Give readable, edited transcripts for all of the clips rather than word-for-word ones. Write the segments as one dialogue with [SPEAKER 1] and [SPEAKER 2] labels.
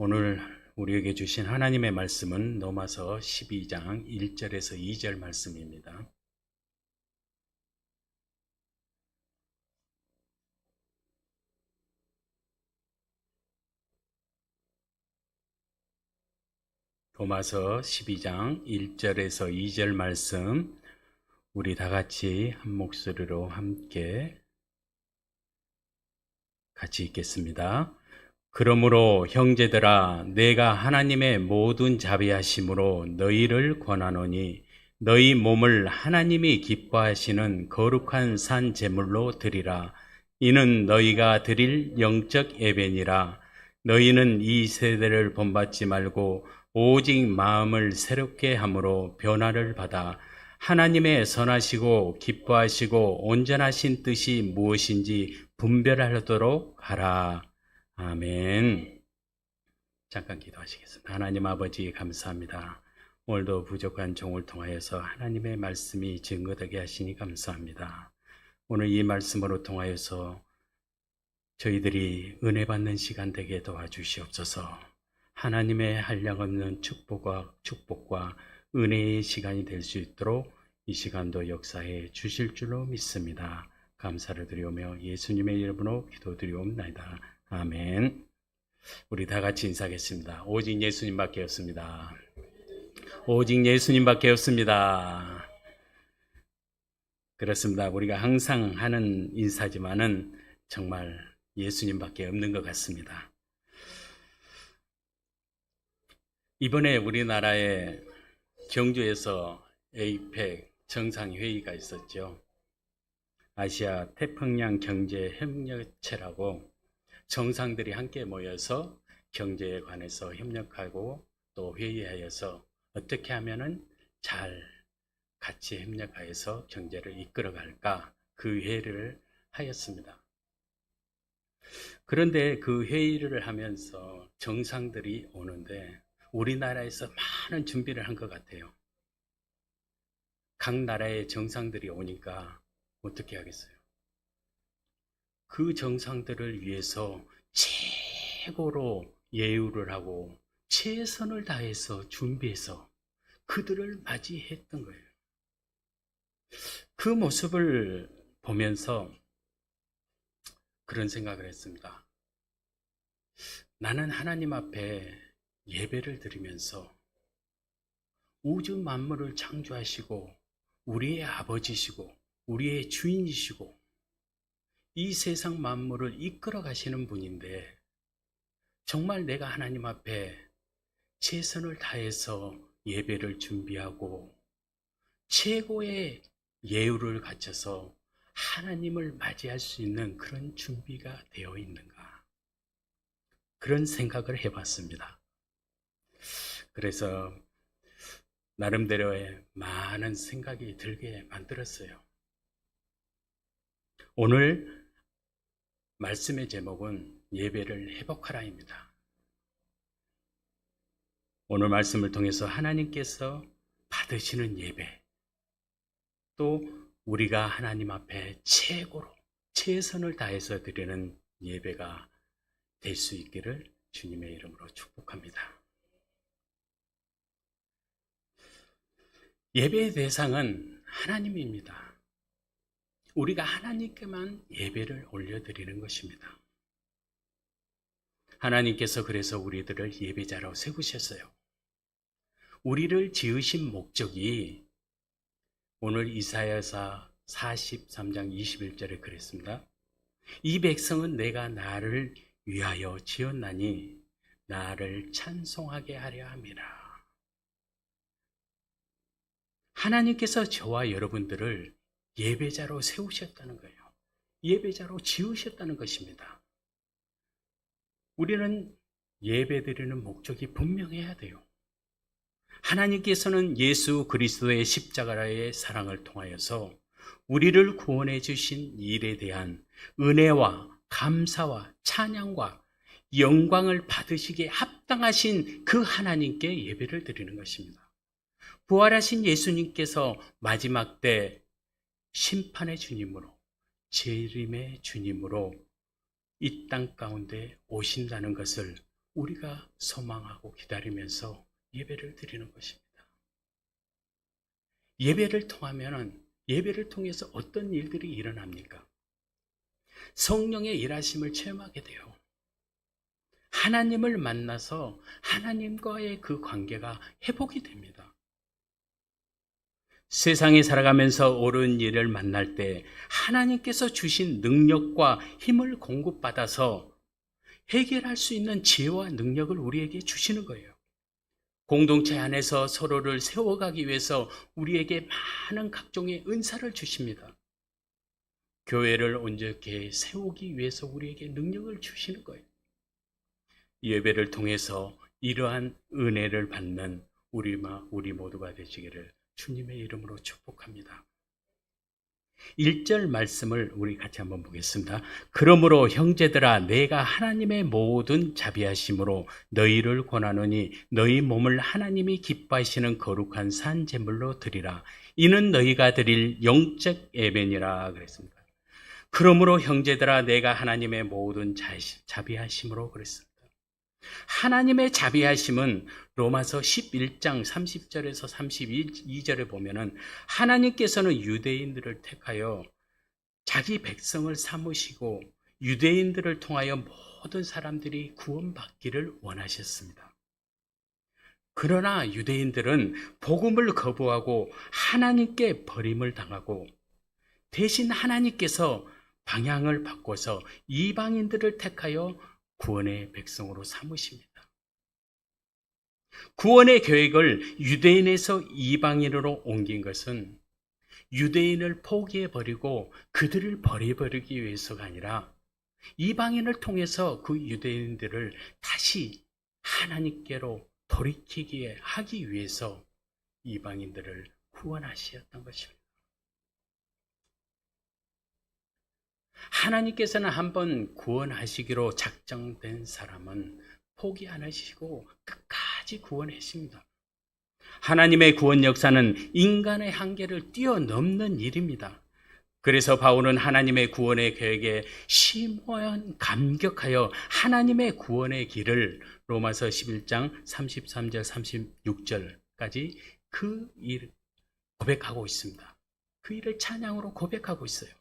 [SPEAKER 1] 오늘 우리에게 주신 하나님의 말씀은 로마서 12장 1절에서 2절 말씀입니다. 로마서 12장 1절에서 2절 말씀, 우리 다 같이 한 목소리로 함께 같이 읽겠습니다. 그러므로 형제들아, 내가 하나님의 모든 자비하심으로 너희를 권하노니 너희 몸을 하나님이 기뻐하시는 거룩한 산 제물로 드리라. 이는 너희가 드릴 영적 예배니라. 너희는 이 세대를 본받지 말고 오직 마음을 새롭게 함으로 변화를 받아 하나님의 선하시고 기뻐하시고 온전하신 뜻이 무엇인지 분별하도록 하라. 아멘. 잠깐 기도하시겠습니다. 하나님 아버지 감사합니다. 오늘도 부족한 종을 통하여서 하나님의 말씀이 증거되게 하시니 감사합니다. 오늘 이 말씀으로 통하여서 저희들이 은혜 받는 시간 되게 도와주시옵소서. 하나님의 한량없는 축복과 은혜의 시간이 될 수 있도록 이 시간도 역사해 주실 줄로 믿습니다. 감사를 드리오며 예수님의 이름으로 기도드리옵나이다. 아멘. 우리 다 같이 인사하겠습니다. 오직 예수님밖에 없습니다. 오직 예수님밖에 없습니다. 그렇습니다. 우리가 항상 하는 인사지만은 정말 예수님밖에 없는 것 같습니다. 이번에 우리나라의 경주에서 에이펙 정상회의가 있었죠. 아시아 태평양 경제협력체라고 정상들이 함께 모여서 경제에 관해서 협력하고 또 회의하여서 어떻게 하면은 잘 같이 협력하여서 경제를 이끌어갈까, 그 회의를 하였습니다. 그런데 그 회의를 하면서 정상들이 오는데 우리나라에서 많은 준비를 한 것 같아요. 각 나라의 정상들이 오니까 어떻게 하겠어요? 그 정상들을 위해서 최고로 예우를 하고 최선을 다해서 준비해서 그들을 맞이했던 거예요. 그 모습을 보면서 그런 생각을 했습니다. 나는 하나님 앞에 예배를 드리면서 우주 만물을 창조하시고 우리의 아버지시고 우리의 주인이시고 이 세상 만물을 이끌어 가시는 분인데 정말 내가 하나님 앞에 최선을 다해서 예배를 준비하고 최고의 예우를 갖춰서 하나님을 맞이할 수 있는 그런 준비가 되어 있는가, 그런 생각을 해봤습니다. 그래서 나름대로의 많은 생각이 들게 만들었어요. 오늘 말씀의 제목은 예배를 회복하라입니다. 오늘 말씀을 통해서 하나님께서 받으시는 예배, 또 우리가 하나님 앞에 최고로 최선을 다해서 드리는 예배가 될 수 있기를 주님의 이름으로 축복합니다. 예배의 대상은 하나님입니다. 우리가 하나님께만 예배를 올려드리는 것입니다. 하나님께서 그래서 우리들을 예배자로 세우셨어요. 우리를 지으신 목적이 오늘 이사야서 43장 21절에 그랬습니다. 이 백성은 내가 나를 위하여 지었나니 나를 찬송하게 하려 함이라. 하나님께서 저와 여러분들을 예배자로 세우셨다는 거예요. 예배자로 지으셨다는 것입니다. 우리는 예배드리는 목적이 분명해야 돼요. 하나님께서는 예수 그리스도의 십자가의 사랑을 통하여서 우리를 구원해 주신 일에 대한 은혜와 감사와 찬양과 영광을 받으시기에 합당하신 그 하나님께 예배를 드리는 것입니다. 부활하신 예수님께서 마지막 때 심판의 주님으로, 재림의 주님으로 이 땅 가운데 오신다는 것을 우리가 소망하고 기다리면서 예배를 드리는 것입니다. 예배를 통해서 어떤 일들이 일어납니까? 성령의 일하심을 체험하게 돼요. 하나님을 만나서 하나님과의 그 관계가 회복이 됩니다. 세상에 살아가면서 옳은 일을 만날 때 하나님께서 주신 능력과 힘을 공급받아서 해결할 수 있는 지혜와 능력을 우리에게 주시는 거예요. 공동체 안에서 서로를 세워가기 위해서 우리에게 많은 각종의 은사를 주십니다. 교회를 온전히 세우기 위해서 우리에게 능력을 주시는 거예요. 예배를 통해서 이러한 은혜를 받는 우리 모두가 되시기를 주님의 이름으로 축복합니다. 1절 말씀을 우리 같이 한번 보겠습니다. 그러므로 형제들아 내가 하나님의 모든 자비하심으로 너희를 권하노니 너희 몸을 하나님이 기뻐하시는 거룩한 산 제물로 드리라. 이는 너희가 드릴 영적 예배니라 그랬습니다. 그러므로 형제들아 내가 하나님의 모든 자비하심으로 그랬습니다. 하나님의 자비하심은 로마서 11장 30절에서 32절에 보면은 하나님께서는 유대인들을 택하여 자기 백성을 삼으시고 유대인들을 통하여 모든 사람들이 구원받기를 원하셨습니다. 그러나 유대인들은 복음을 거부하고 하나님께 버림을 당하고 대신 하나님께서 방향을 바꿔서 이방인들을 택하여 구원의 백성으로 삼으십니다. 구원의 계획을 유대인에서 이방인으로 옮긴 것은 유대인을 포기해버리고 그들을 버려버리기 위해서가 아니라 이방인을 통해서 그 유대인들을 다시 하나님께로 돌이키게 하기 위해서 이방인들을 구원하셨던 것입니다. 하나님께서는 한번 구원하시기로 작정된 사람은 포기 안 하시고 끝까지 구원하십니다. 하나님의 구원 역사는 인간의 한계를 뛰어넘는 일입니다. 그래서 바울은 하나님의 구원의 계획에 심오한 감격하여 하나님의 구원의 길을 로마서 11장 33절 36절까지 그 일을 고백하고 있습니다. 그 일을 찬양으로 고백하고 있어요.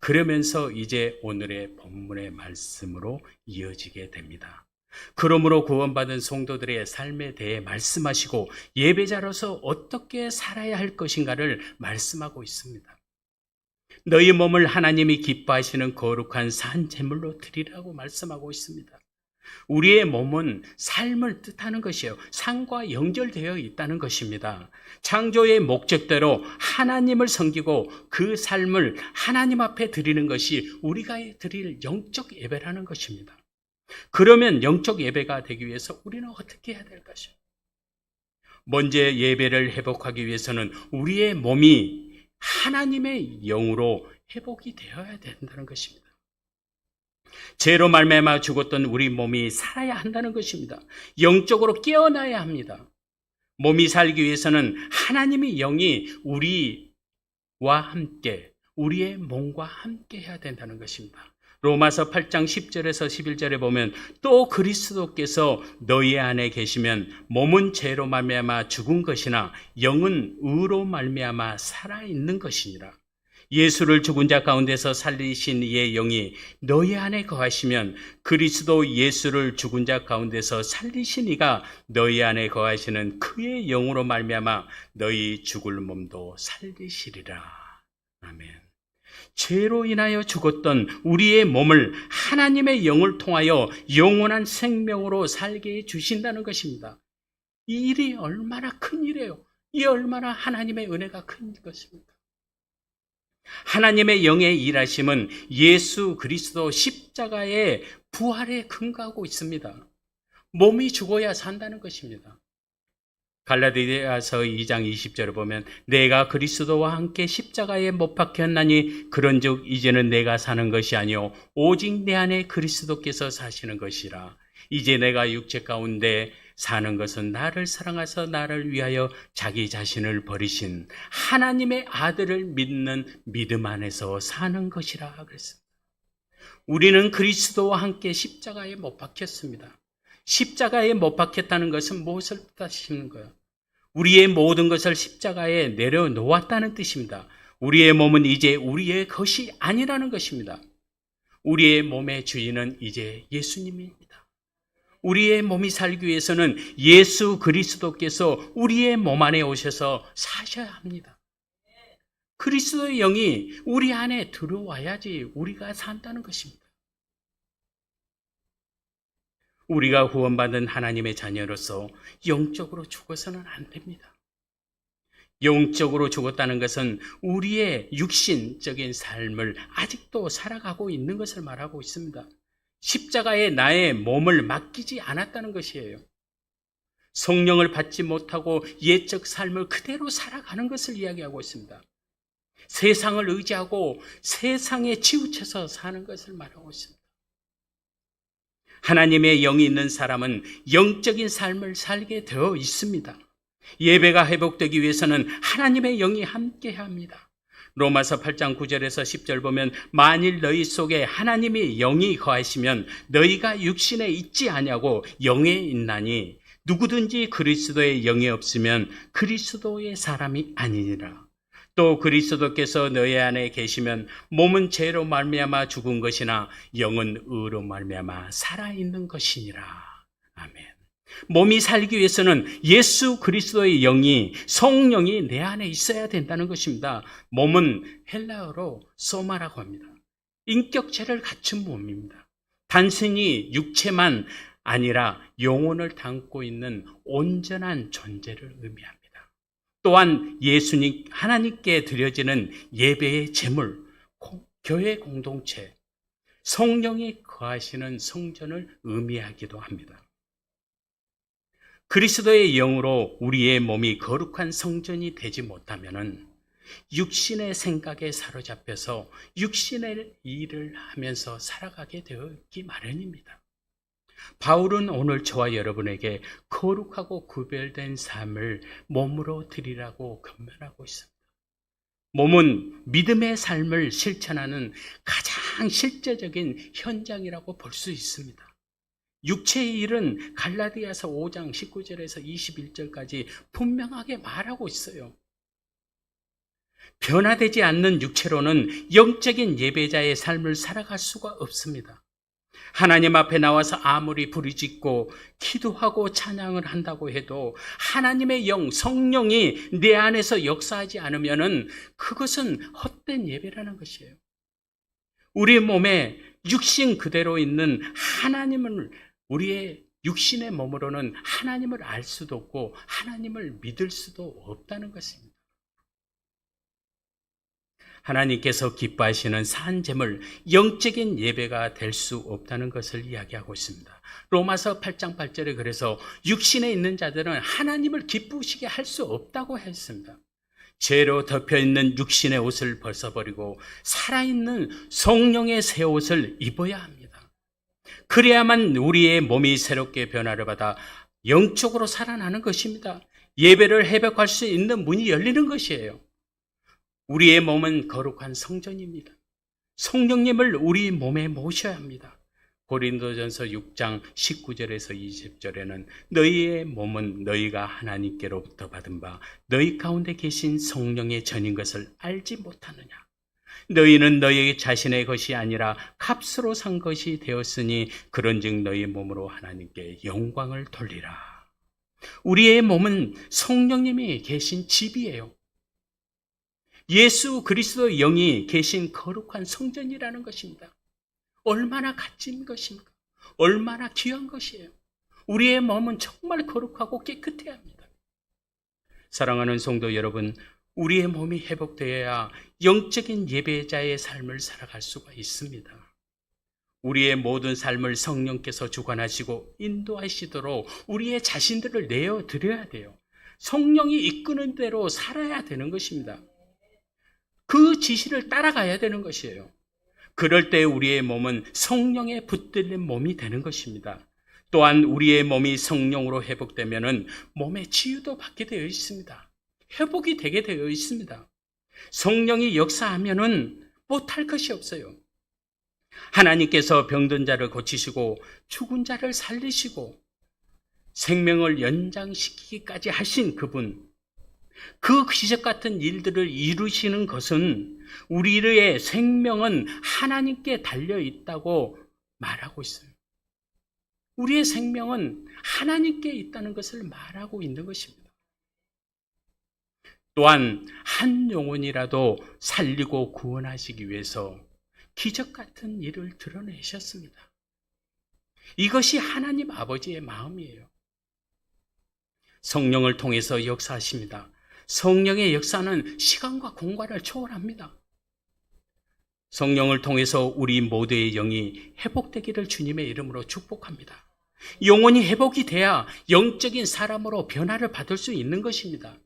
[SPEAKER 1] 그러면서 이제 오늘의 본문의 말씀으로 이어지게 됩니다. 그러므로 구원받은 성도들의 삶에 대해 말씀하시고 예배자로서 어떻게 살아야 할 것인가를 말씀하고 있습니다. 너희 몸을 하나님이 기뻐하시는 거룩한 산 제물로 드리라고 말씀하고 있습니다. 우리의 몸은 삶을 뜻하는 것이에요. 산과 연결되어 있다는 것입니다. 창조의 목적대로 하나님을 섬기고 그 삶을 하나님 앞에 드리는 것이 우리가 드릴 영적 예배라는 것입니다. 그러면 영적 예배가 되기 위해서 우리는 어떻게 해야 될 것이요? 먼저 예배를 회복하기 위해서는 우리의 몸이 하나님의 영으로 회복이 되어야 된다는 것입니다. 죄로 말미암아 죽었던 우리 몸이 살아야 한다는 것입니다. 영적으로 깨어나야 합니다. 몸이 살기 위해서는 하나님의 영이 우리와 함께, 우리의 몸과 함께 해야 된다는 것입니다. 로마서 8장 10절에서 11절에 보면 또 그리스도께서 너희 안에 계시면 몸은 죄로 말미암아 죽은 것이나 영은 의로 말미암아 살아있는 것이니라. 예수를 죽은 자 가운데서 살리신 이의 영이 너희 안에 거하시면 그리스도 예수를 죽은 자 가운데서 살리신 이가 너희 안에 거하시는 그의 영으로 말미암아 너희 죽을 몸도 살리시리라. 아멘. 죄로 인하여 죽었던 우리의 몸을 하나님의 영을 통하여 영원한 생명으로 살게 해 주신다는 것입니다. 이 일이 얼마나 큰 일이에요. 이 얼마나 하나님의 은혜가 큰 것입니까? 하나님의 영의 일하심은 예수 그리스도 십자가의 부활에 근거하고 있습니다. 몸이 죽어야 산다는 것입니다. 갈라디아서 2장 20절을 보면 내가 그리스도와 함께 십자가에 못 박혔나니 그런즉 이제는 내가 사는 것이 아니요 오직 내 안에 그리스도께서 사시는 것이라. 이제 내가 육체 가운데 사는 것은 나를 사랑하사 나를 위하여 자기 자신을 버리신 하나님의 아들을 믿는 믿음 안에서 사는 것이라 그랬습니다. 우리는 그리스도와 함께 십자가에 못 박혔습니다. 십자가에 못 박혔다는 것은 무엇을 뜻하시는 거예요? 우리의 모든 것을 십자가에 내려놓았다는 뜻입니다. 우리의 몸은 이제 우리의 것이 아니라는 것입니다. 우리의 몸의 주인은 이제 예수님입니다. 우리의 몸이 살기 위해서는 예수 그리스도께서 우리의 몸 안에 오셔서 사셔야 합니다. 그리스도의 영이 우리 안에 들어와야지 우리가 산다는 것입니다. 우리가 구원받은 하나님의 자녀로서 영적으로 죽어서는 안 됩니다. 영적으로 죽었다는 것은 우리의 육신적인 삶을 아직도 살아가고 있는 것을 말하고 있습니다. 십자가에 나의 몸을 맡기지 않았다는 것이에요. 성령을 받지 못하고 옛적 삶을 그대로 살아가는 것을 이야기하고 있습니다. 세상을 의지하고 세상에 치우쳐서 사는 것을 말하고 있습니다. 하나님의 영이 있는 사람은 영적인 삶을 살게 되어 있습니다. 예배가 회복되기 위해서는 하나님의 영이 함께해야 합니다. 로마서 8장 9절에서 10절 보면 만일 너희 속에 하나님의 영이 거하시면 너희가 육신에 있지 아니하고 영에 있나니 누구든지 그리스도의 영이 없으면 그리스도의 사람이 아니니라. 또 그리스도께서 너희 안에 계시면 몸은 죄로 말미암아 죽은 것이나 영은 의로 말미암아 살아있는 것이니라. 아멘. 몸이 살기 위해서는 예수 그리스도의 영이, 성령이 내 안에 있어야 된다는 것입니다. 몸은 헬라어로 소마라고 합니다. 인격체를 갖춘 몸입니다. 단순히 육체만 아니라 영혼을 담고 있는 온전한 존재를 의미합니다. 또한 예수님, 하나님께 드려지는 예배의 제물, 교회 공동체, 성령이 거하시는 성전을 의미하기도 합니다. 그리스도의 영으로 우리의 몸이 거룩한 성전이 되지 못하면은 육신의 생각에 사로잡혀서 육신의 일을 하면서 살아가게 되어 있기 마련입니다. 바울은 오늘 저와 여러분에게 거룩하고 구별된 삶을 몸으로 드리라고 권면하고 있습니다. 몸은 믿음의 삶을 실천하는 가장 실제적인 현장이라고 볼 수 있습니다. 육체의 일은 갈라디아서 5장 19절에서 21절까지 분명하게 말하고 있어요. 변화되지 않는 육체로는 영적인 예배자의 삶을 살아갈 수가 없습니다. 하나님 앞에 나와서 아무리 부르짖고 기도하고 찬양을 한다고 해도 하나님의 영, 성령이 내 안에서 역사하지 않으면은 그것은 헛된 예배라는 것이에요. 우리 몸에 육신 그대로 있는 하나님을, 우리의 육신의 몸으로는 하나님을 알 수도 없고 하나님을 믿을 수도 없다는 것입니다. 하나님께서 기뻐하시는 산제물, 영적인 예배가 될 수 없다는 것을 이야기하고 있습니다. 로마서 8장 8절에 그래서 육신에 있는 자들은 하나님을 기쁘시게 할 수 없다고 했습니다. 죄로 덮여있는 육신의 옷을 벗어버리고 살아있는 성령의 새 옷을 입어야 합니다. 그래야만 우리의 몸이 새롭게 변화를 받아 영적으로 살아나는 것입니다. 예배를 회복할 수 있는 문이 열리는 것이에요. 우리의 몸은 거룩한 성전입니다. 성령님을 우리 몸에 모셔야 합니다. 고린도전서 6장 19절에서 20절에는 너희의 몸은 너희가 하나님께로부터 받은 바 너희 가운데 계신 성령의 전인 것을 알지 못하느냐. 너희는 너희 자신의 것이 아니라 값으로 산 것이 되었으니 그런즉 너희 몸으로 하나님께 영광을 돌리라. 우리의 몸은 성령님이 계신 집이에요. 예수 그리스도의 영이 계신 거룩한 성전이라는 것입니다. 얼마나 값진 것입니까? 얼마나 귀한 것이에요. 우리의 몸은 정말 거룩하고 깨끗해야 합니다. 사랑하는 성도 여러분, 우리의 몸이 회복되어야 영적인 예배자의 삶을 살아갈 수가 있습니다. 우리의 모든 삶을 성령께서 주관하시고 인도하시도록 우리의 자신들을 내어드려야 돼요. 성령이 이끄는 대로 살아야 되는 것입니다. 그 지시를 따라가야 되는 것이에요. 그럴 때 우리의 몸은 성령에 붙들린 몸이 되는 것입니다. 또한 우리의 몸이 성령으로 회복되면은 몸의 치유도 받게 되어 있습니다. 회복이 되게 되어 있습니다. 성령이 역사하면은 못할 것이 없어요. 하나님께서 병든 자를 고치시고 죽은 자를 살리시고 생명을 연장시키기까지 하신 그분, 그 기적 같은 일들을 이루시는 것은 우리의 생명은 하나님께 달려 있다고 말하고 있어요. 우리의 생명은 하나님께 있다는 것을 말하고 있는 것입니다. 또한 한 영혼이라도 살리고 구원하시기 위해서 기적 같은 일을 드러내셨습니다. 이것이 하나님 아버지의 마음이에요. 성령을 통해서 역사하십니다. 성령의 역사는 시간과 공간을 초월합니다. 성령을 통해서 우리 모두의 영이 회복되기를 주님의 이름으로 축복합니다. 영혼이 회복이 돼야 영적인 사람으로 변화를 받을 수 있는 것입니다.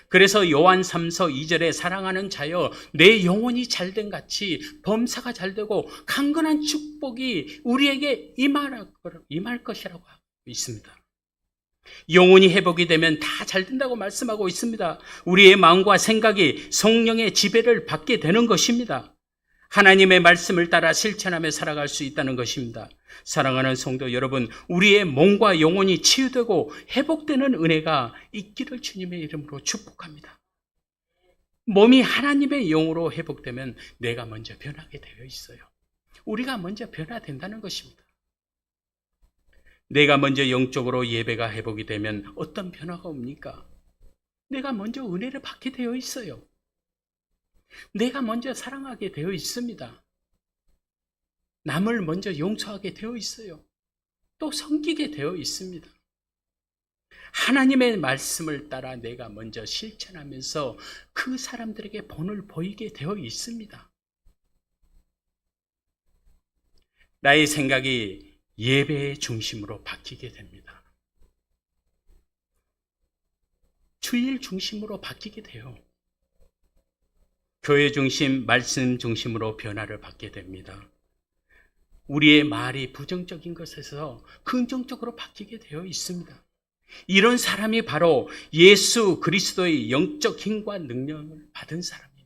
[SPEAKER 1] 그래서 요한 3서 2절에 사랑하는 자여 내 영혼이 잘된 같이 범사가 잘되고 강건한 축복이 우리에게 임할 것이라고 하고 있습니다. 영혼이 회복이 되면 다 잘된다고 말씀하고 있습니다. 우리의 마음과 생각이 성령의 지배를 받게 되는 것입니다. 하나님의 말씀을 따라 실천하며 살아갈 수 있다는 것입니다. 사랑하는 성도 여러분, 우리의 몸과 영혼이 치유되고 회복되는 은혜가 있기를 주님의 이름으로 축복합니다. 몸이 하나님의 영으로 회복되면 내가 먼저 변하게 되어 있어요. 우리가 먼저 변화된다는 것입니다. 내가 먼저 영적으로 예배가 회복이 되면 어떤 변화가 옵니까? 내가 먼저 은혜를 받게 되어 있어요. 내가 먼저 사랑하게 되어 있습니다. 남을 먼저 용서하게 되어 있어요. 또 섬기게 되어 있습니다. 하나님의 말씀을 따라 내가 먼저 실천하면서 그 사람들에게 본을 보이게 되어 있습니다. 나의 생각이 예배의 중심으로 바뀌게 됩니다. 주일 중심으로 바뀌게 돼요. 교회 중심, 말씀 중심으로 변화를 받게 됩니다. 우리의 말이 부정적인 것에서 긍정적으로 바뀌게 되어 있습니다. 이런 사람이 바로 예수 그리스도의 영적 힘과 능력을 받은 사람입니다.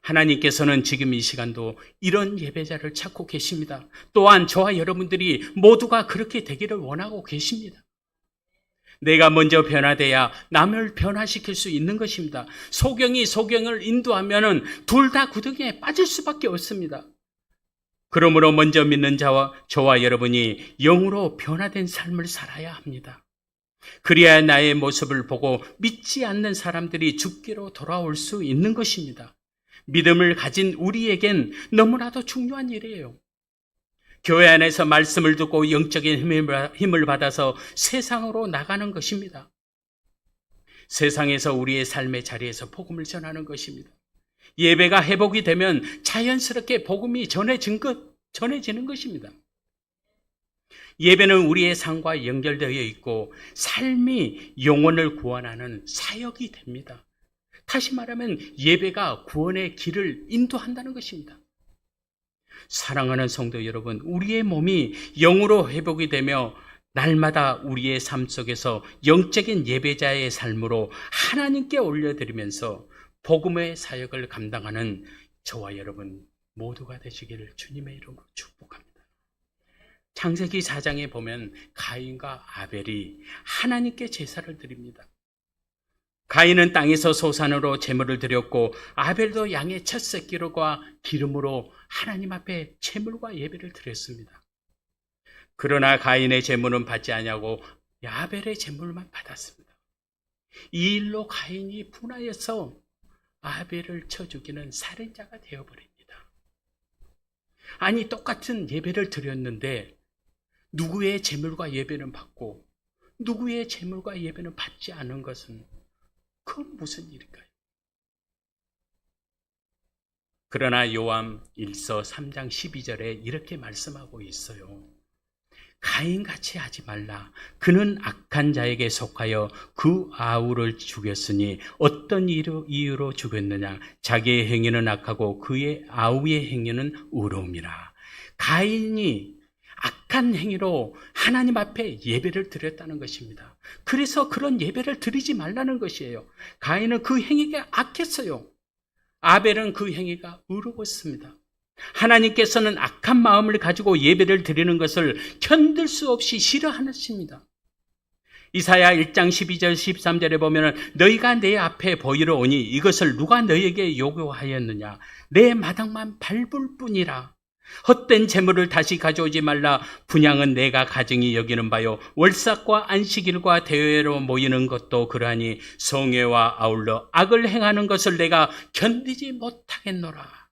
[SPEAKER 1] 하나님께서는 지금 이 시간도 이런 예배자를 찾고 계십니다. 또한 저와 여러분들이 모두가 그렇게 되기를 원하고 계십니다. 내가 먼저 변화돼야 남을 변화시킬 수 있는 것입니다. 소경이 소경을 인도하면은 둘 다 구덩이에 빠질 수밖에 없습니다. 그러므로 먼저 믿는 저와 여러분이 영으로 변화된 삶을 살아야 합니다. 그래야 나의 모습을 보고 믿지 않는 사람들이 죽기로 돌아올 수 있는 것입니다. 믿음을 가진 우리에겐 너무나도 중요한 일이에요. 교회 안에서 말씀을 듣고 영적인 힘을 받아서 세상으로 나가는 것입니다. 세상에서 우리의 삶의 자리에서 복음을 전하는 것입니다. 예배가 회복이 되면 자연스럽게 복음이 전해지는 것입니다. 예배는 우리의 삶과 연결되어 있고 삶이 영혼을 구원하는 사역이 됩니다. 다시 말하면 예배가 구원의 길을 인도한다는 것입니다. 사랑하는 성도 여러분, 우리의 몸이 영으로 회복이 되며 날마다 우리의 삶 속에서 영적인 예배자의 삶으로 하나님께 올려드리면서 복음의 사역을 감당하는 저와 여러분 모두가 되시기를 주님의 이름으로 축복합니다. 창세기 4장에 보면 가인과 아벨이 하나님께 제사를 드립니다. 가인은 땅에서 소산으로 제물을 드렸고 아벨도 양의 첫 새끼로과 기름으로 하나님 앞에 제물과 예배를 드렸습니다. 그러나 가인의 제물은 받지 아니하고 아벨의 제물만 받았습니다. 이 일로 가인이 분하여서 아벨을 쳐 죽이는 살인자가 되어버립니다. 아니, 똑같은 예배를 드렸는데 누구의 제물과 예배는 받고 누구의 제물과 예배는 받지 않은 것은 그건 무슨 일일까요? 그러나 요한 1서 3장 12절에 이렇게 말씀하고 있어요. 가인같이 하지 말라. 그는 악한 자에게 속하여 그 아우를 죽였으니 어떤 이유로 죽였느냐? 자기의 행위는 악하고 그의 아우의 행위는 의로움이라. 가인이 악한 행위로 하나님 앞에 예배를 드렸다는 것입니다. 그래서 그런 예배를 드리지 말라는 것이에요. 가인은 그 행위가 악했어요. 아벨은 그 행위가 의로웠습니다. 하나님께서는 악한 마음을 가지고 예배를 드리는 것을 견딜 수 없이 싫어하십니다. 이사야 1장 12절 13절에 보면 너희가 내 앞에 보이러 오니 이것을 누가 너희에게 요구하였느냐? 내 마당만 밟을 뿐이라. 헛된 재물을 다시 가져오지 말라. 분향은 내가 가증히 여기는 바요. 월삭과 안식일과 대회로 모이는 것도 그러하니 성회와 아울러 악을 행하는 것을 내가 견디지 못하겠노라.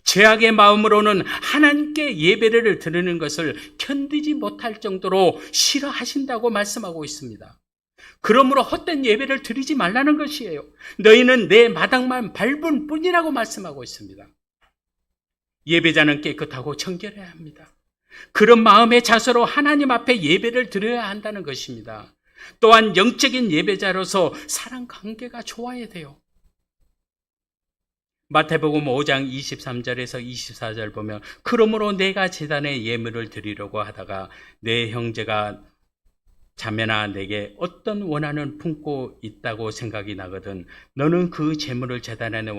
[SPEAKER 1] 죄악의 마음으로는 하나님께 예배를 드리는 것을 견디지 못할 정도로 싫어하신다고 말씀하고 있습니다. 그러므로 헛된 예배를 드리지 말라는 것이에요. 너희는 내 마당만 밟을 뿐이라고 말씀하고 있습니다. 예배자는 깨끗하고 청결해야 합니다. 그런 마음의 자세로 하나님 앞에 예배를 드려야 한다는 것입니다. 또한 영적인 예배자로서 사랑 관계가 좋아야 돼요. 마태복음 5장 23절에서 24절 보면 그러므로 내가 제단에 예물을 드리려고 하다가 내 형제가 자매나 내게 어떤 원한을 품고 있다고 생각이 나거든 너는 그 제물을 제단에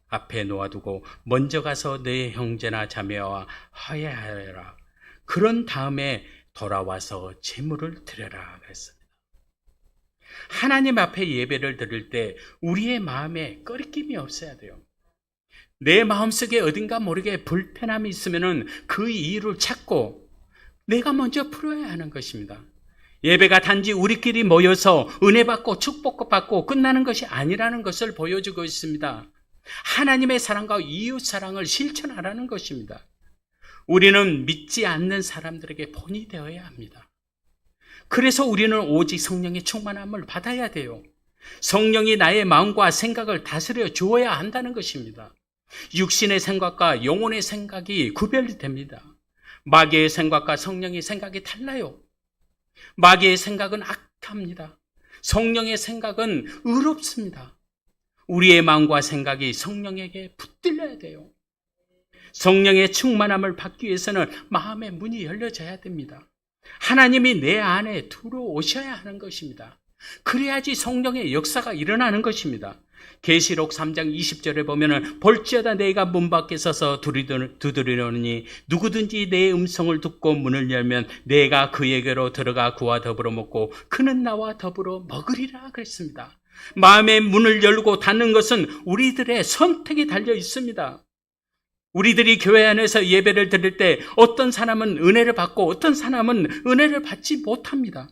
[SPEAKER 1] 앞에 놓아두고 먼저 가서 내 형제나 자매와 화해하여라. 그런 다음에 돌아와서 제물을 드려라 그랬습니다. 하나님 앞에 예배를 드릴 때 우리의 마음에 꺼리낌이 없어야 돼요. 내 마음속에 어딘가 모르게 불편함이 있으면 그 이유를 찾고 내가 먼저 풀어야 하는 것입니다. 예배가 단지 우리끼리 모여서 은혜 받고 축복받고 끝나는 것이 아니라는 것을 보여주고 있습니다. 하나님의 사랑과 이웃 사랑을 실천하라는 것입니다. 우리는 믿지 않는 사람들에게 본이 되어야 합니다. 그래서 우리는 오직 성령의 충만함을 받아야 돼요. 성령이 나의 마음과 생각을 다스려 주어야 한다는 것입니다. 육신의 생각과 영혼의 생각이 구별됩니다. 마귀의 생각과 성령의 생각이 달라요. 마귀의 생각은 악합니다. 성령의 생각은 의롭습니다. 우리의 마음과 생각이 성령에게 붙들려야 돼요. 성령의 충만함을 받기 위해서는 마음의 문이 열려져야 됩니다. 하나님이 내 안에 들어오셔야 하는 것입니다. 그래야지 성령의 역사가 일어나는 것입니다. 계시록 3장 20절에 보면은 볼지어다 내가 문 밖에 서서 두드리려니 누구든지 내 음성을 듣고 문을 열면 내가 그에게로 들어가 그와 더불어 먹고 그는 나와 더불어 먹으리라 그랬습니다. 마음의 문을 열고 닫는 것은 우리들의 선택에 달려 있습니다. 우리들이 교회 안에서 예배를 드릴 때 어떤 사람은 은혜를 받고 어떤 사람은 은혜를 받지 못합니다.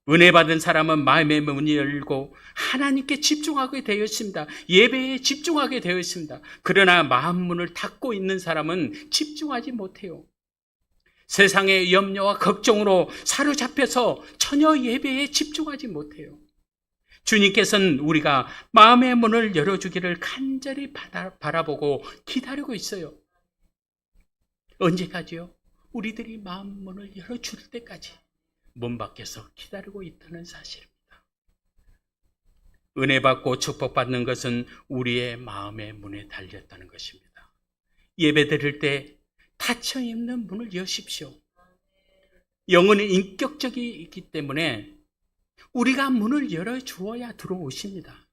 [SPEAKER 1] 은혜 받은 사람은 마음의 문이 열고 하나님께 집중하게 되어 있습니다. 예배에 집중하게 되어 있습니다. 그러나 마음 문을 닫고 있는 사람은 집중하지 못해요. 세상의 염려와 걱정으로 사로잡혀서 전혀 예배에 집중하지 못해요. 주님께서는 우리가 마음의 문을 열어주기를 간절히 바라보고 기다리고 있어요. 언제까지요? 우리들이 마음 문을 열어줄 때까지 문 밖에서 기다리고 있다는 사실입니다. 은혜 받고 축복받는 것은 우리의 마음의 문에 달렸다는 것입니다. 예배 드릴 때 닫혀있는 문을 여십시오. 영혼은 인격적이기 때문에 우리가 문을 열어주어야 들어오십니다.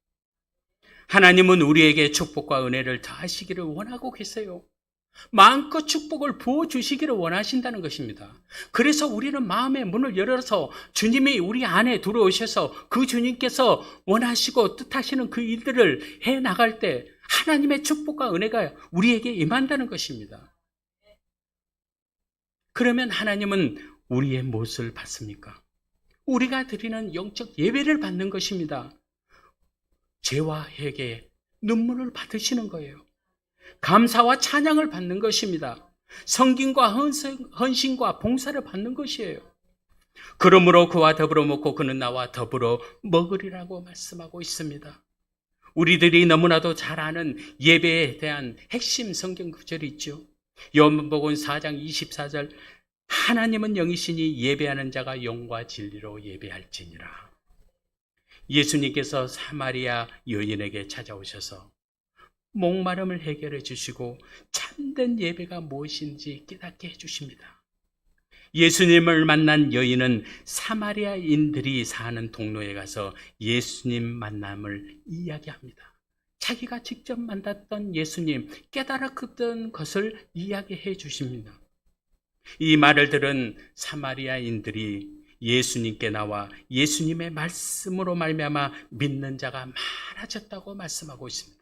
[SPEAKER 1] 하나님은 우리에게 축복과 은혜를 더하시기를 원하고 계세요. 마음껏 축복을 부어주시기를 원하신다는 것입니다. 그래서 우리는 마음의 문을 열어서 주님이 우리 안에 들어오셔서 그 주님께서 원하시고 뜻하시는 그 일들을 해나갈 때 하나님의 축복과 은혜가 우리에게 임한다는 것입니다. 그러면 하나님은 우리의 무엇을 받습니까? 우리가 드리는 영적 예배를 받는 것입니다. 죄와 회개, 눈물을 받으시는 거예요. 감사와 찬양을 받는 것입니다. 성김과 헌신과 봉사를 받는 것이에요. 그러므로 그와 더불어 먹고 그는 나와 더불어 먹으리라고 말씀하고 있습니다. 우리들이 너무나도 잘 아는 예배에 대한 핵심 성경 구절이 있죠. 요한복음 4장 24절 하나님은 영이시니 예배하는 자가 영과 진리로 예배할지니라. 예수님께서 사마리아 여인에게 찾아오셔서 목마름을 해결해 주시고 참된 예배가 무엇인지 깨닫게 해주십니다. 예수님을 만난 여인은 사마리아인들이 사는 동로에 가서 예수님 만남을 이야기합니다. 자기가 직접 만났던 예수님, 깨달았던 것을 이야기해 주십니다. 이 말을 들은 사마리아인들이 예수님께 나와 예수님의 말씀으로 말미암아 믿는 자가 많아졌다고 말씀하고 있습니다.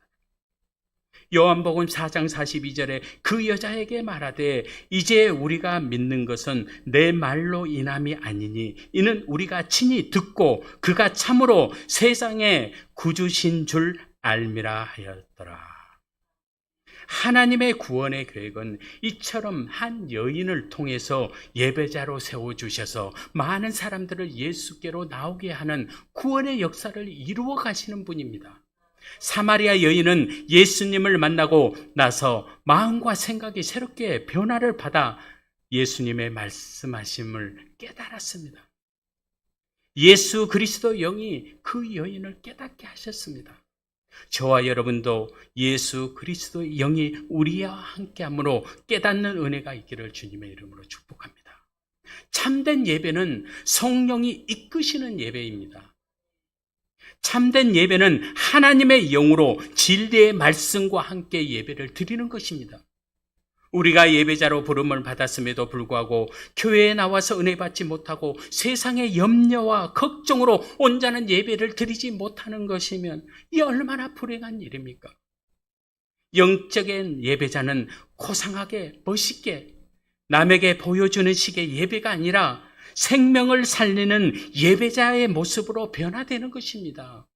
[SPEAKER 1] 요한복음 4장 42절에 그 여자에게 말하되 이제 우리가 믿는 것은 내 말로 인함이 아니니 이는 우리가 친히 듣고 그가 참으로 세상의 구주신 줄 알미라 하였더라. 하나님의 구원의 계획은 이처럼 한 여인을 통해서 예배자로 세워주셔서 많은 사람들을 예수께로 나오게 하는 구원의 역사를 이루어 가시는 분입니다. 사마리아 여인은 예수님을 만나고 나서 마음과 생각이 새롭게 변화를 받아 예수님의 말씀하심을 깨달았습니다. 예수 그리스도 영이 그 여인을 깨닫게 하셨습니다. 저와 여러분도 예수 그리스도의 영이 우리와 함께함으로 깨닫는 은혜가 있기를 주님의 이름으로 축복합니다. 참된 예배는 성령이 이끄시는 예배입니다. 참된 예배는 하나님의 영으로 진리의 말씀과 함께 예배를 드리는 것입니다. 우리가 예배자로 부름을 받았음에도 불구하고 교회에 나와서 은혜 받지 못하고 세상의 염려와 걱정으로 온전한 예배를 드리지 못하는 것이면 이 얼마나 불행한 일입니까? 영적인 예배자는 고상하게 멋있게 남에게 보여주는 식의 예배가 아니라 생명을 살리는 예배자의 모습으로 변화되는 것입니다.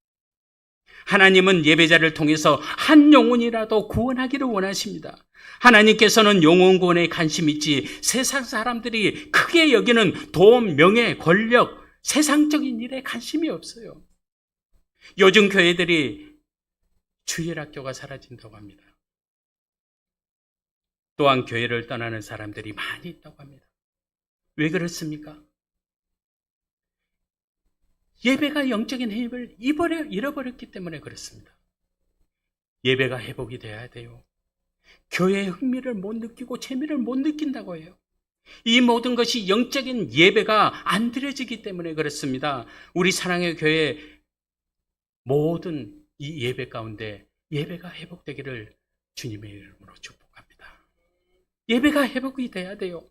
[SPEAKER 1] 하나님은 예배자를 통해서 한 영혼이라도 구원하기를 원하십니다. 하나님께서는 영혼 구원에 관심 있지 세상 사람들이 크게 여기는 돈, 명예, 권력, 세상적인 일에 관심이 없어요. 요즘 교회들이 주일학교가 사라진다고 합니다. 또한 교회를 떠나는 사람들이 많이 있다고 합니다. 왜 그렇습니까? 예배가 영적인 힘을 잃어버렸기 때문에 그렇습니다. 예배가 회복이 돼야 돼요. 교회의 흥미를 못 느끼고 재미를 못 느낀다고 해요. 이 모든 것이 영적인 예배가 안 드려지기 때문에 그렇습니다. 우리 사랑의 교회 모든 이 예배 가운데 예배가 회복되기를 주님의 이름으로 축복합니다. 예배가 회복이 돼야 돼요.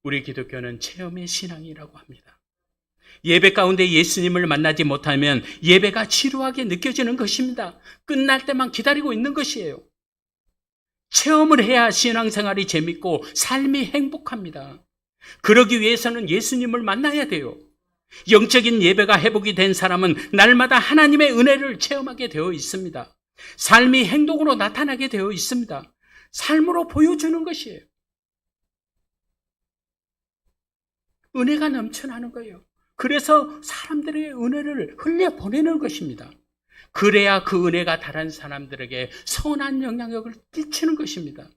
[SPEAKER 1] 우리 기독교는 체험의 신앙이라고 합니다. 예배 가운데 예수님을 만나지 못하면 예배가 지루하게 느껴지는 것입니다. 끝날 때만 기다리고 있는 것이에요. 체험을 해야 신앙생활이 재밌고 삶이 행복합니다. 그러기 위해서는 예수님을 만나야 돼요. 영적인 예배가 회복이 된 사람은 날마다 하나님의 은혜를 체험하게 되어 있습니다. 삶이 행동으로 나타나게 되어 있습니다. 삶으로 보여주는 것이에요. 은혜가 넘쳐나는 거예요. 그래서 사람들의 은혜를 흘려보내는 것입니다. 그래야 그 은혜가 다른 사람들에게 선한 영향력을 끼치는 것입니다.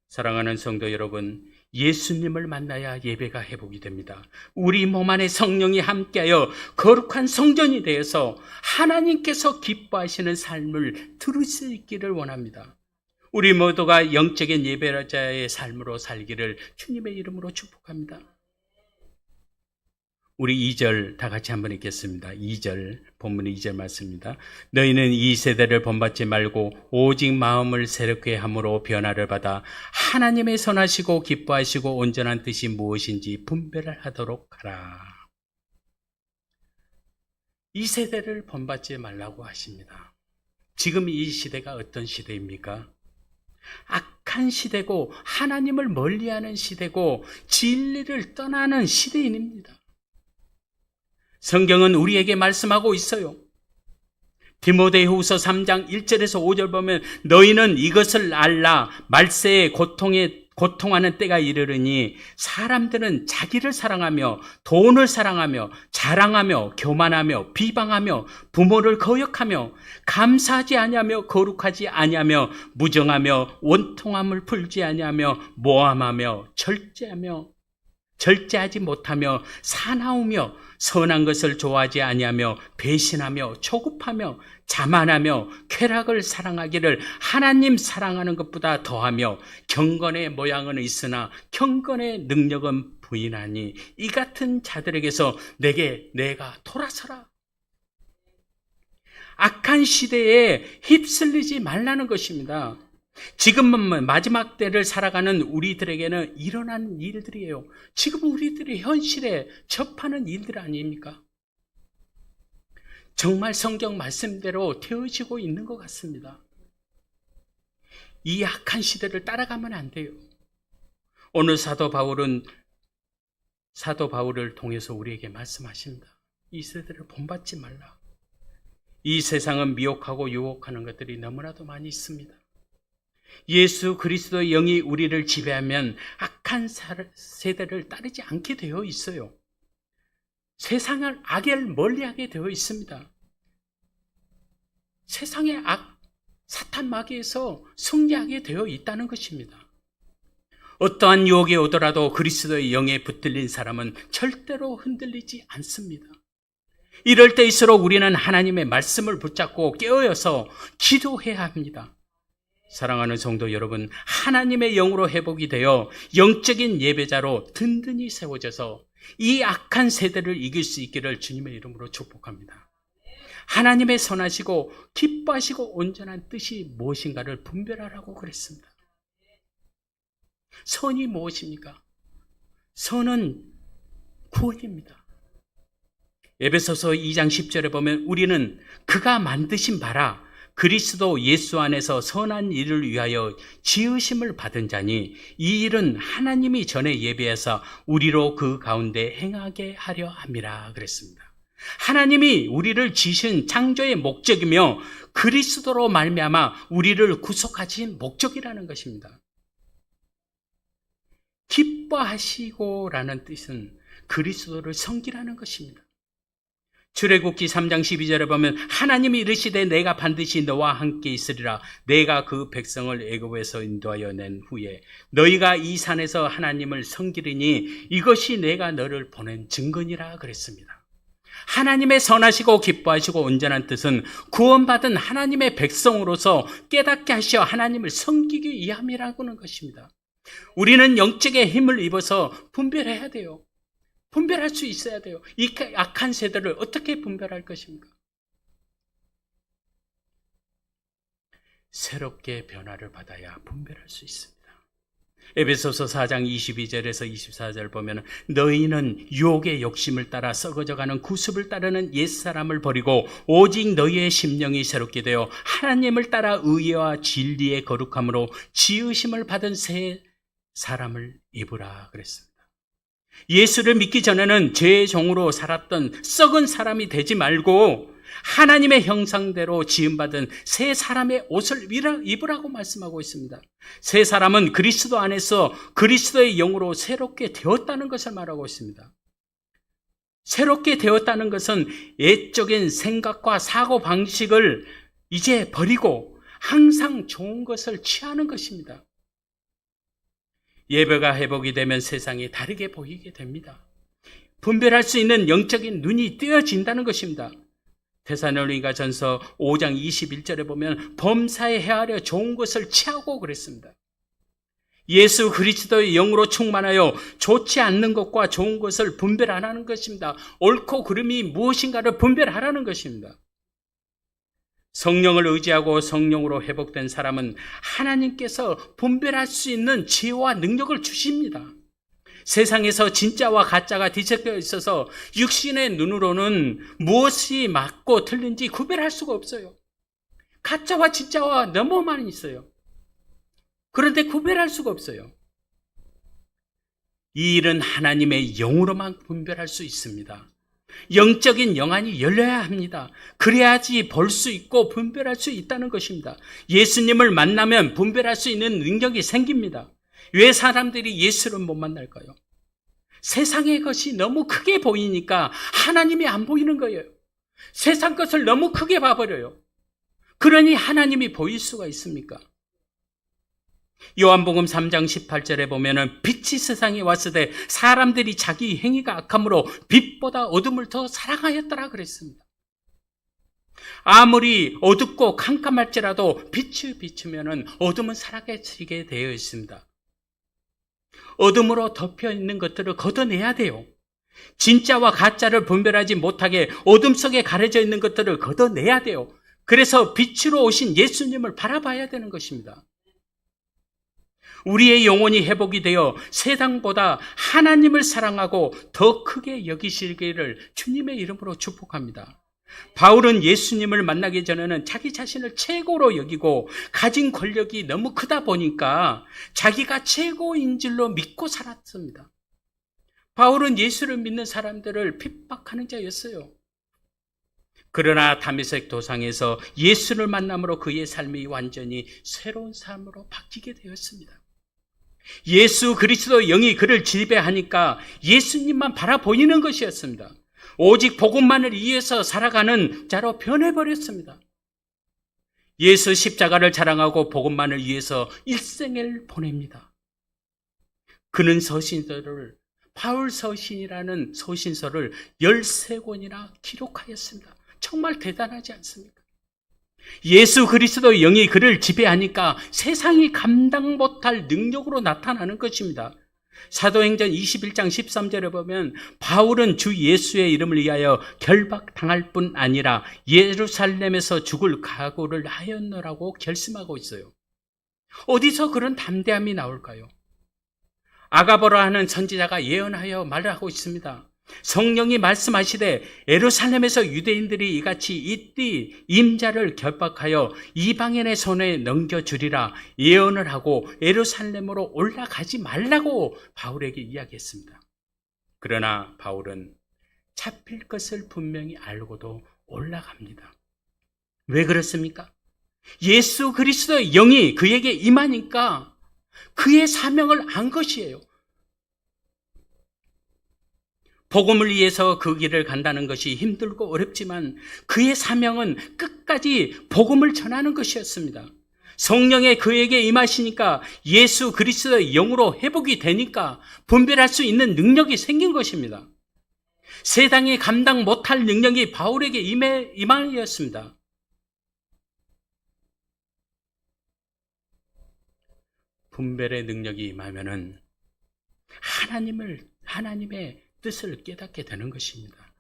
[SPEAKER 1] 사랑하는 성도 여러분, 예수님을 만나야 예배가 회복이 됩니다. 우리 몸 안에 성령이 함께하여 거룩한 성전이 되어서 하나님께서 기뻐하시는 삶을 들을 수 있기를 원합니다. 우리 모두가 영적인 예배자의 삶으로 살기를 주님의 이름으로 축복합니다. 우리 2절 다 같이 한번 읽겠습니다. 2절, 본문 2절 말씀입니다. 너희는 이 세대를 본받지 말고 오직 마음을 새롭게 함으로 변화를 받아 하나님의 선하시고 기뻐하시고 온전한 뜻이 무엇인지 분별을 하도록 하라. 이 세대를 본받지 말라고 하십니다. 지금 이 시대가 어떤 시대입니까? 악한 시대고 하나님을 멀리하는 시대고 진리를 떠나는 시대인입니다. 성경은 우리에게 말씀하고 있어요. 디모데후서 3장 1절에서 5절 보면 너희는 이것을 알라 말세에 고통하는 때가 이르르니 사람들은 자기를 사랑하며 돈을 사랑하며 자랑하며 교만하며 비방하며 부모를 거역하며 감사하지 아니하며 거룩하지 아니하며 무정하며 원통함을 풀지 아니하며 모함하며 절제하지 못하며 사나우며 선한 것을 좋아하지 아니하며 배신하며 조급하며 자만하며 쾌락을 사랑하기를 하나님 사랑하는 것보다 더하며 경건의 모양은 있으나 경건의 능력은 부인하니 이 같은 자들에게서 내가 돌아서라. 악한 시대에 휩쓸리지 말라는 것입니다. 지금은 마지막 때를 살아가는 우리들에게는 일어난 일들이에요. 지금 우리들이 현실에 접하는 일들 아닙니까? 정말 성경 말씀대로 되어지고 있는 것 같습니다. 이 악한 시대를 따라가면 안 돼요. 오늘 사도 바울을 통해서 우리에게 말씀하십니다. 이 세대를 본받지 말라. 이 세상은 미혹하고 유혹하는 것들이 너무나도 많이 있습니다. 예수 그리스도의 영이 우리를 지배하면 악한 세대를 따르지 않게 되어 있어요. 세상을 악을 멀리하게 되어 있습니다. 세상의 사탄 마귀에서 승리하게 되어 있다는 것입니다. 어떠한 유혹이 오더라도 그리스도의 영에 붙들린 사람은 절대로 흔들리지 않습니다. 이럴 때일수록 우리는 하나님의 말씀을 붙잡고 깨어서 기도해야 합니다. 사랑하는 성도 여러분, 하나님의 영으로 회복이 되어 영적인 예배자로 든든히 세워져서 이 악한 세대를 이길 수 있기를 주님의 이름으로 축복합니다. 하나님의 선하시고 기뻐하시고 온전한 뜻이 무엇인가를 분별하라고 그랬습니다. 선이 무엇입니까? 선은 구원입니다. 에베소서 2장 10절에 보면 우리는 그가 만드신 바라 그리스도 예수 안에서 선한 일을 위하여 지으심을 받은 자니 이 일은 하나님이 전에 예비해서 우리로 그 가운데 행하게 하려 함이라 그랬습니다. 하나님이 우리를 지으신 창조의 목적이며 그리스도로 말미암아 우리를 구속하신 목적이라는 것입니다. 기뻐하시고라는 뜻은 그리스도를 섬기라는 것입니다. 출애굽기 3장 12절에 보면 하나님이 이르시되 내가 반드시 너와 함께 있으리라. 내가 그 백성을 애굽에서 인도하여 낸 후에 너희가 이 산에서 하나님을 섬기리니 이것이 내가 너를 보낸 증거니라 그랬습니다. 하나님의 선하시고 기뻐하시고 온전한 뜻은 구원받은 하나님의 백성으로서 깨닫게 하시어 하나님을 섬기기 위함이라는 것입니다. 우리는 영적의 힘을 입어서 분별해야 돼요. 분별할 수 있어야 돼요. 이 악한 세대를 어떻게 분별할 것입니까? 새롭게 변화를 받아야 분별할 수 있습니다. 에베소서 4장 22절에서 24절 보면 너희는 유혹의 욕심을 따라 썩어져가는 구습을 따르는 옛사람을 버리고 오직 너희의 심령이 새롭게 되어 하나님을 따라 의와 진리의 거룩함으로 지으심을 받은 새 사람을 입으라 그랬습니다. 예수를 믿기 전에는 죄의 종으로 살았던 썩은 사람이 되지 말고 하나님의 형상대로 지음받은 새 사람의 옷을 입으라고 말씀하고 있습니다. 새 사람은 그리스도 안에서 그리스도의 영으로 새롭게 되었다는 것을 말하고 있습니다. 새롭게 되었다는 것은 옛적인 생각과 사고방식을 이제 버리고 항상 좋은 것을 취하는 것입니다. 예배가 회복이 되면 세상이 다르게 보이게 됩니다. 분별할 수 있는 영적인 눈이 뜨여진다는 것입니다. 데살로니가전서 5장 21절에 보면 범사에 헤아려 좋은 것을 취하고 그랬습니다. 예수 그리스도의 영으로 충만하여 좋지 않는 것과 좋은 것을 분별하라는 것입니다. 옳고 그름이 무엇인가를 분별하라는 것입니다. 성령을 의지하고 성령으로 회복된 사람은 하나님께서 분별할 수 있는 지혜와 능력을 주십니다. 세상에서 진짜와 가짜가 뒤섞여 있어서 육신의 눈으로는 무엇이 맞고 틀린지 구별할 수가 없어요. 가짜와 진짜와 너무 많이 있어요. 그런데 구별할 수가 없어요. 이 일은 하나님의 영으로만 분별할 수 있습니다. 영적인 영안이 열려야 합니다. 그래야지 볼 수 있고 분별할 수 있다는 것입니다. 예수님을 만나면 분별할 수 있는 능력이 생깁니다. 왜 사람들이 예수를 못 만날까요? 세상의 것이 너무 크게 보이니까 하나님이 안 보이는 거예요. 세상 것을 너무 크게 봐버려요. 그러니 하나님이 보일 수가 있습니까? 요한복음 3장 18절에 보면은 빛이 세상에 왔을 때 사람들이 자기 행위가 악함으로 빛보다 어둠을 더 사랑하였더라 그랬습니다. 아무리 어둡고 캄캄할지라도 빛을 비추면은 어둠은 사라지게 되어 있습니다. 어둠으로 덮여 있는 것들을 걷어내야 돼요. 진짜와 가짜를 분별하지 못하게 어둠 속에 가려져 있는 것들을 걷어내야 돼요. 그래서 빛으로 오신 예수님을 바라봐야 되는 것입니다. 우리의 영혼이 회복이 되어 세상보다 하나님을 사랑하고 더 크게 여기시기를 주님의 이름으로 축복합니다. 바울은 예수님을 만나기 전에는 자기 자신을 최고로 여기고 가진 권력이 너무 크다 보니까 자기가 최고인 줄로 믿고 살았습니다. 바울은 예수를 믿는 사람들을 핍박하는 자였어요. 그러나 다메섹 도상에서 예수를 만남으로 그의 삶이 완전히 새로운 삶으로 바뀌게 되었습니다. 예수 그리스도의 영이 그를 지배하니까 예수님만 바라보이는 것이었습니다. 오직 복음만을 위해서 살아가는 자로 변해버렸습니다. 예수 십자가를 자랑하고 복음만을 위해서 일생을 보냅니다. 그는 서신서를, 바울 서신이라는 서신서를 13권이나 기록하였습니다. 정말 대단하지 않습니까? 예수 그리스도의 영이 그를 지배하니까 세상이 감당 못할 능력으로 나타나는 것입니다. 사도행전 21장 13절에 보면 바울은 주 예수의 이름을 위하여 결박당할 뿐 아니라 예루살렘에서 죽을 각오를 하였노라고 결심하고 있어요. 어디서 그런 담대함이 나올까요? 아가보라 하는 선지자가 예언하여 말을 하고 있습니다. 성령이 말씀하시되 예루살렘에서 유대인들이 이같이 이띠 임자를 결박하여 이방인의 손에 넘겨주리라 예언을 하고 예루살렘으로 올라가지 말라고 바울에게 이야기했습니다. 그러나 바울은 잡힐 것을 분명히 알고도 올라갑니다. 왜 그렇습니까? 예수 그리스도의 영이 그에게 임하니까 그의 사명을 안 것이에요. 복음을 위해서 그 길을 간다는 것이 힘들고 어렵지만 그의 사명은 끝까지 복음을 전하는 것이었습니다. 성령의 그에게 임하시니까 예수 그리스도의 영으로 회복이 되니까 분별할 수 있는 능력이 생긴 것입니다. 세상이 감당 못할 능력이 바울에게 임하였습니다. 분별의 능력이 임하면은 하나님의 뜻을 깨닫게 되는 것입니다.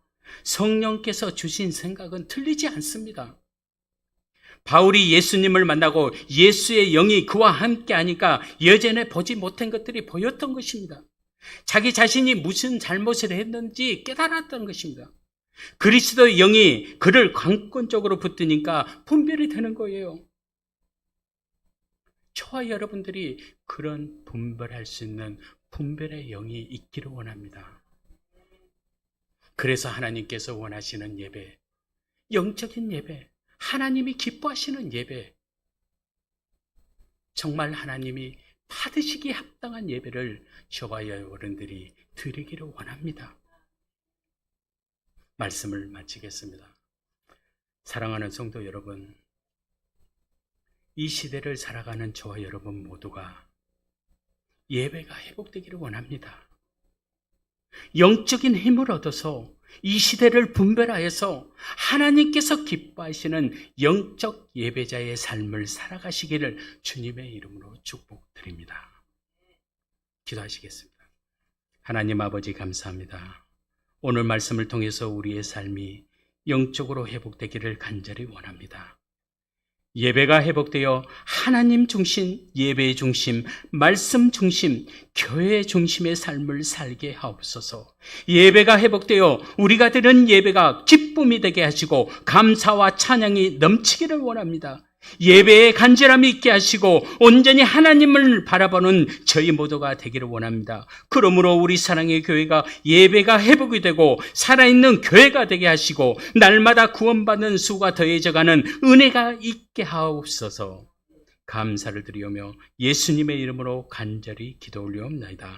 [SPEAKER 1] 성령께서 주신 생각은 틀리지 않습니다. 바울이 예수님을 만나고 예수의 영이 그와 함께 하니까 여전에 보지 못한 것들이 보였던 것입니다. 자기 자신이 무슨 잘못을 했는지 깨달았던 것입니다. 그리스도의 영이 그를 강권적으로 붙드니까 분별이 되는 거예요. 저와 여러분들이 그런 분별할 수 있는 분별의 영이 있기를 원합니다. 그래서 하나님께서 원하시는 예배, 영적인 예배, 하나님이 기뻐하시는 예배, 정말 하나님이 받으시기에 합당한 예배를 저와 여러분들이 드리기를 원합니다. 말씀을 마치겠습니다. 사랑하는 성도 여러분, 이 시대를 살아가는 저와 여러분 모두가 예배가 회복되기를 원합니다. 영적인 힘을 얻어서 이 시대를 분별하여서 하나님께서 기뻐하시는 영적 예배자의 삶을 살아가시기를 주님의 이름으로 축복드립니다. 기도하시겠습니다. 하나님 아버지 감사합니다. 오늘 말씀을 통해서 우리의 삶이 영적으로 회복되기를 간절히 원합니다. 예배가 회복되어 하나님 중심, 예배 중심, 말씀 중심, 교회 중심의 삶을 살게 하옵소서. 예배가 회복되어 우리가 드리는 예배가 기쁨이 되게 하시고 감사와 찬양이 넘치기를 원합니다. 예배에 간절함이 있게 하시고 온전히 하나님을 바라보는 저희 모두가 되기를 원합니다. 그러므로 우리 사랑의 교회가 예배가 회복이 되고 살아있는 교회가 되게 하시고 날마다 구원받는 수가 더해져가는 은혜가 있게 하옵소서. 감사를 드리오며 예수님의 이름으로 간절히 기도 올리옵나이다.